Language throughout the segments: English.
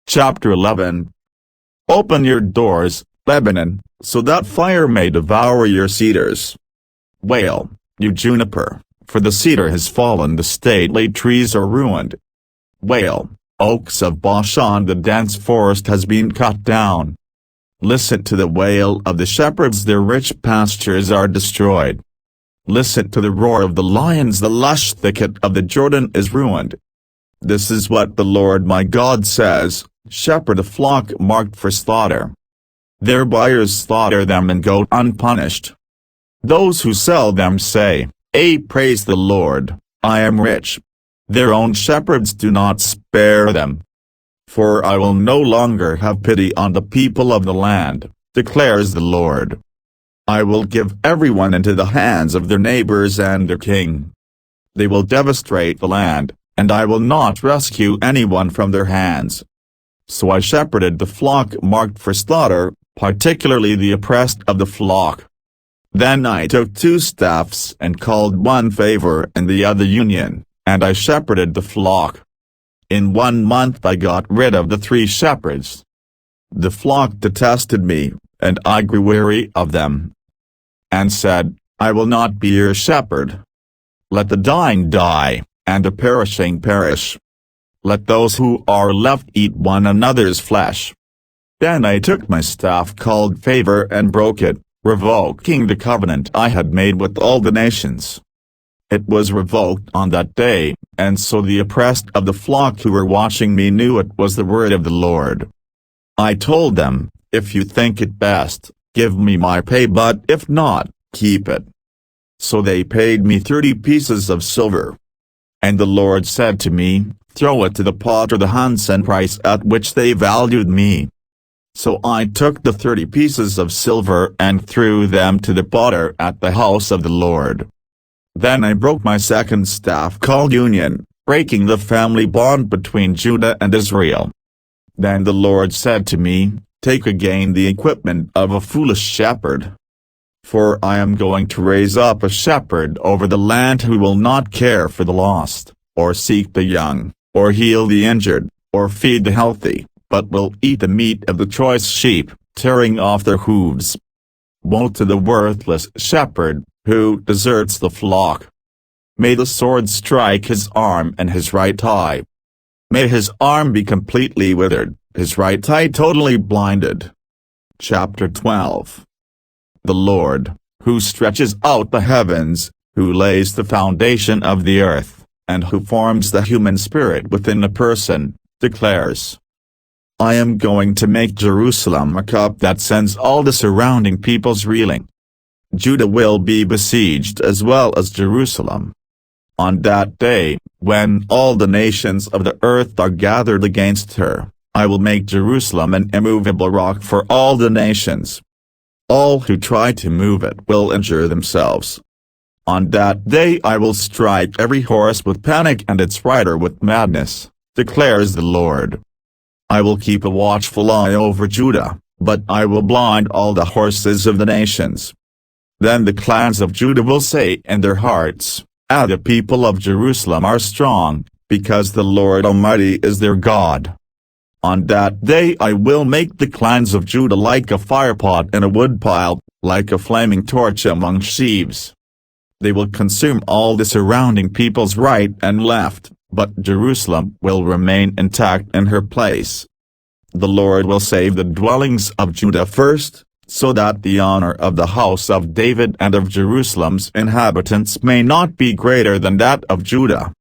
Chapter 11. Open your doors, Lebanon, so that fire may devour your cedars. Wail, you juniper, for the cedar has fallen, the stately trees are ruined. Wail, oaks of Bashan, the dense forest has been cut down. Listen to the wail of the shepherds, their rich pastures are destroyed. Listen to the roar of the lions, the lush thicket of the Jordan is ruined. This is what the Lord my God says: shepherd a flock marked for slaughter. Their buyers slaughter them and go unpunished. Those who sell them say, praise the Lord, I am rich. Their own shepherds do not spare them. For I will no longer have pity on the people of the land, declares the Lord. I will give everyone into the hands of their neighbors and their king. They will devastate the land, and I will not rescue anyone from their hands. So I shepherded the flock marked for slaughter, particularly the oppressed of the flock. Then I took 2 staffs and called one favor and the other union, and I shepherded the flock. In 1 month I got rid of the 3 shepherds. The flock detested me, and I grew weary of them, and said, I will not be your shepherd. Let the dying die, and the perishing perish. Let those who are left eat one another's flesh. Then I took my staff called favor and broke it, revoking the covenant I had made with all the nations. It was revoked on that day, and so the oppressed of the flock who were watching me knew it was the word of the Lord. I told them, if you think it best, give me my pay, but if not, keep it. So they paid me 30 pieces of silver. And the Lord said to me, throw it to the potter, the Hansen price at which they valued me. So I took the 30 pieces of silver and threw them to the potter at the house of the Lord. Then I broke my 2nd staff called union, breaking the family bond between Judah and Israel. Then the Lord said to me, take again the equipment of a foolish shepherd. For I am going to raise up a shepherd over the land who will not care for the lost, or seek the young, or heal the injured, or feed the healthy, but will eat the meat of the choice sheep, tearing off their hooves. Woe to the worthless shepherd, who deserts the flock. May the sword strike his arm and his right eye. May his arm be completely withered, his right eye totally blinded. Chapter 12. The Lord, who stretches out the heavens, who lays the foundation of the earth, and who forms the human spirit within a person, declares, I am going to make Jerusalem a cup that sends all the surrounding peoples reeling. Judah will be besieged as well as Jerusalem. On that day, when all the nations of the earth are gathered against her, I will make Jerusalem an immovable rock for all the nations. All who try to move it will injure themselves. On that day I will strike every horse with panic and its rider with madness, declares the Lord. I will keep a watchful eye over Judah, but I will blind all the horses of the nations. Then the clans of Judah will say in their hearts, the people of Jerusalem are strong, because the Lord Almighty is their God. On that day I will make the clans of Judah like a firepot in a woodpile, like a flaming torch among sheaves. They will consume all the surrounding peoples right and left, but Jerusalem will remain intact in her place. The Lord will save the dwellings of Judah first, so that the honor of the house of David and of Jerusalem's inhabitants may not be greater than that of Judah.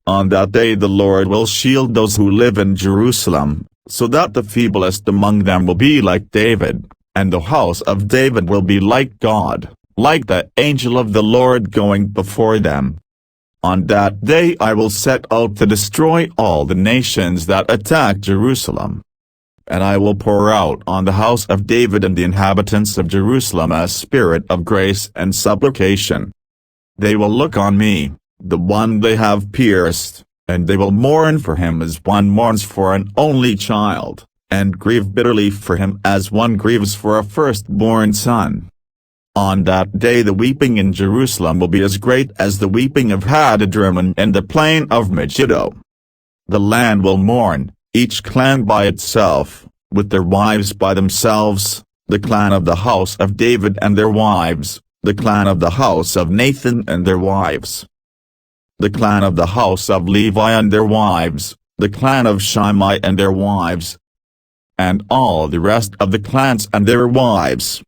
On that day the Lord will shield those who live in Jerusalem, so that the feeblest among them will be like David, and the house of David will be like God, like the angel of the Lord going before them. On that day I will set out to destroy all the nations that attack Jerusalem. And I will pour out on the house of David and the inhabitants of Jerusalem a spirit of grace and supplication. They will look on me, the one they have pierced, and they will mourn for him as one mourns for an only child, and grieve bitterly for him as one grieves for a firstborn son. On that day the weeping in Jerusalem will be as great as the weeping of Hadadrimmon in the plain of Megiddo. The land will mourn, each clan by itself, with their wives by themselves, the clan of the house of David and their wives, the clan of the house of Nathan and their wives, the clan of the house of Levi and their wives, the clan of Shimei and their wives, and all the rest of the clans and their wives.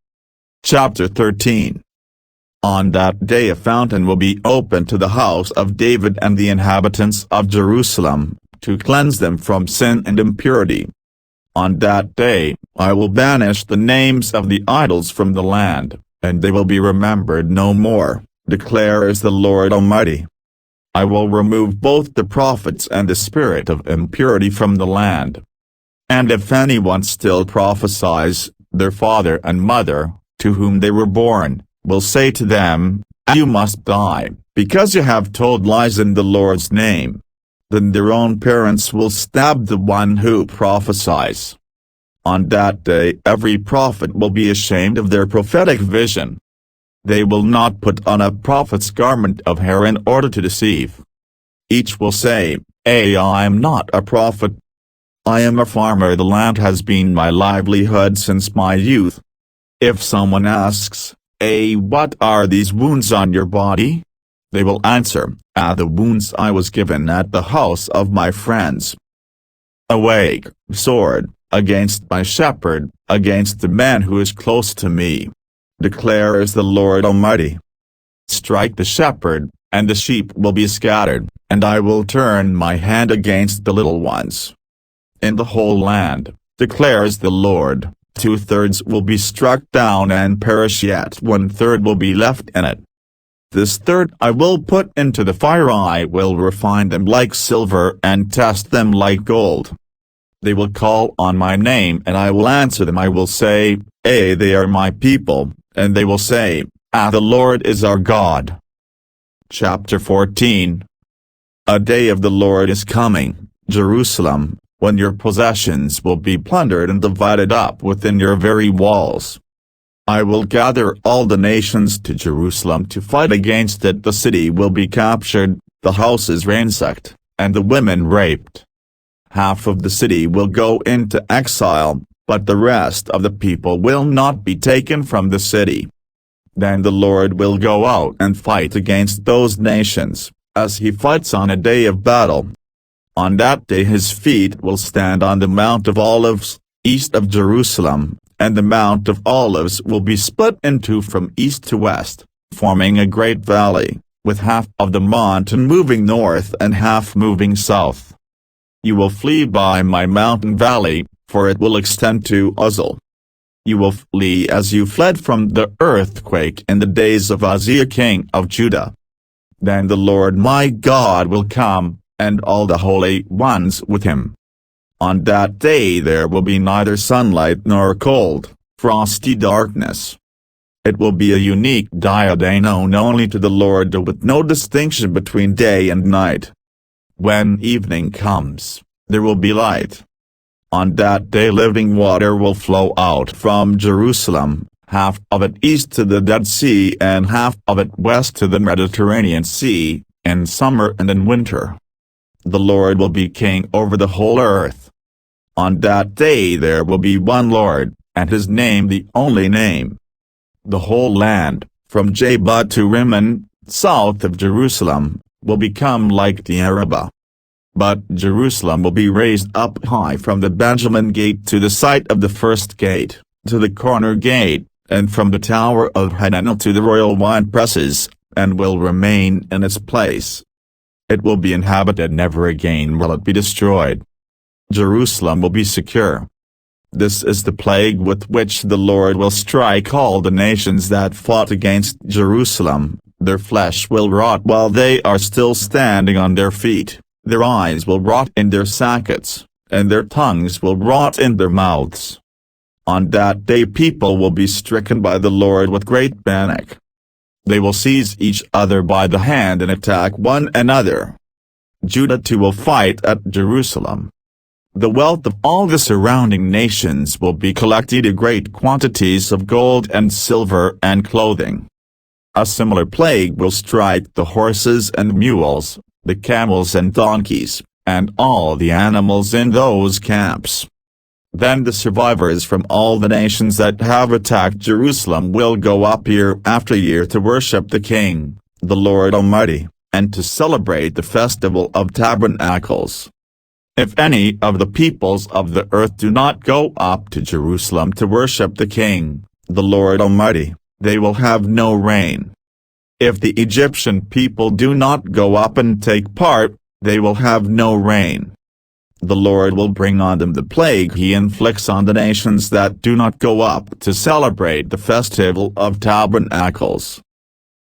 Chapter 13. On that day a fountain will be opened to the house of David and the inhabitants of Jerusalem, to cleanse them from sin and impurity. On that day, I will banish the names of the idols from the land, and they will be remembered no more, declares the Lord Almighty. I will remove both the prophets and the spirit of impurity from the land. And if anyone still prophesies, their father and mother, to whom they were born, will say to them, "You must die, because you have told lies in the Lord's name." Then their own parents will stab the one who prophesies. On that day every prophet will be ashamed of their prophetic vision. They will not put on a prophet's garment of hair in order to deceive. Each will say, I am not a prophet. I am a farmer, the land has been my livelihood since my youth." If someone asks, "What are these wounds on your body?" they will answer, "The wounds I was given at the house of my friends." Awake, sword, against my shepherd, against the man who is close to me, declares the Lord Almighty. Strike the shepherd, and the sheep will be scattered, and I will turn my hand against the little ones. In the whole land, declares the Lord, 2/3 will be struck down and perish, yet 1/3 will be left in it. This third I will put into the fire, I will refine them like silver and test them like gold. They will call on my name and I will answer them. I will say, they are my people, and they will say, the Lord is our God. Chapter 14. A day of the Lord is coming, Jerusalem, when your possessions will be plundered and divided up within your very walls. I will gather all the nations to Jerusalem to fight against it. The city will be captured, the houses ransacked, and the women raped. Half of the city will go into exile, but the rest of the people will not be taken from the city. Then the Lord will go out and fight against those nations, as he fights on a day of battle. On that day his feet will stand on the Mount of Olives, east of Jerusalem, and the Mount of Olives will be split in two from east to west, forming a great valley, with half of the mountain moving north and half moving south. You will flee by my mountain valley, for it will extend to Uzal. You will flee as you fled from the earthquake in the days of Uzziah king of Judah. Then the Lord my God will come, and all the holy ones with him. On that day there will be neither sunlight nor cold, frosty darkness. It will be a unique day known only to the Lord, with no distinction between day and night. When evening comes, there will be light. On that day living water will flow out from Jerusalem, half of it east to the Dead Sea and half of it west to the Mediterranean Sea, in summer and in winter. The Lord will be king over the whole earth. On that day there will be one Lord, and his name the only name. The whole land, from Jabba to Rimmon, south of Jerusalem, will become like the Arabah. But Jerusalem will be raised up high from the Benjamin gate to the site of the first gate, to the corner gate, and from the tower of Hananel to the royal wine presses, and will remain in its place. It will be inhabited, never again will it be destroyed. Jerusalem will be secure. This is the plague with which the Lord will strike all the nations that fought against Jerusalem. Their flesh will rot while they are still standing on their feet, their eyes will rot in their sockets, and their tongues will rot in their mouths. On that day people will be stricken by the Lord with great panic. They will seize each other by the hand and attack one another. Judah too will fight at Jerusalem. The wealth of all the surrounding nations will be collected in great quantities of gold and silver and clothing. A similar plague will strike the horses and mules, the camels and donkeys, and all the animals in those camps. Then the survivors from all the nations that have attacked Jerusalem will go up year after year to worship the King, the Lord Almighty, and to celebrate the Festival of Tabernacles. If any of the peoples of the earth do not go up to Jerusalem to worship the King, the Lord Almighty, they will have no rain. If the Egyptian people do not go up and take part, they will have no rain. The Lord will bring on them the plague he inflicts on the nations that do not go up to celebrate the Festival of Tabernacles.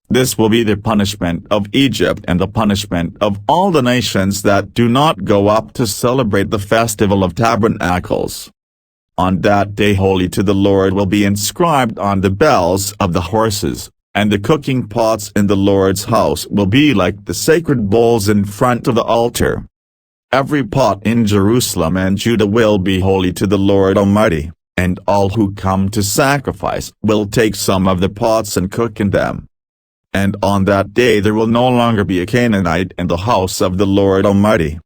This will be the punishment of Egypt and the punishment of all the nations that do not go up to celebrate the Festival of Tabernacles. On that day holy to the Lord will be inscribed on the bells of the horses, and the cooking pots in the Lord's house will be like the sacred bowls in front of the altar. Every pot in Jerusalem and Judah will be holy to the Lord Almighty, and all who come to sacrifice will take some of the pots and cook in them. And on that day there will no longer be a Canaanite in the house of the Lord Almighty.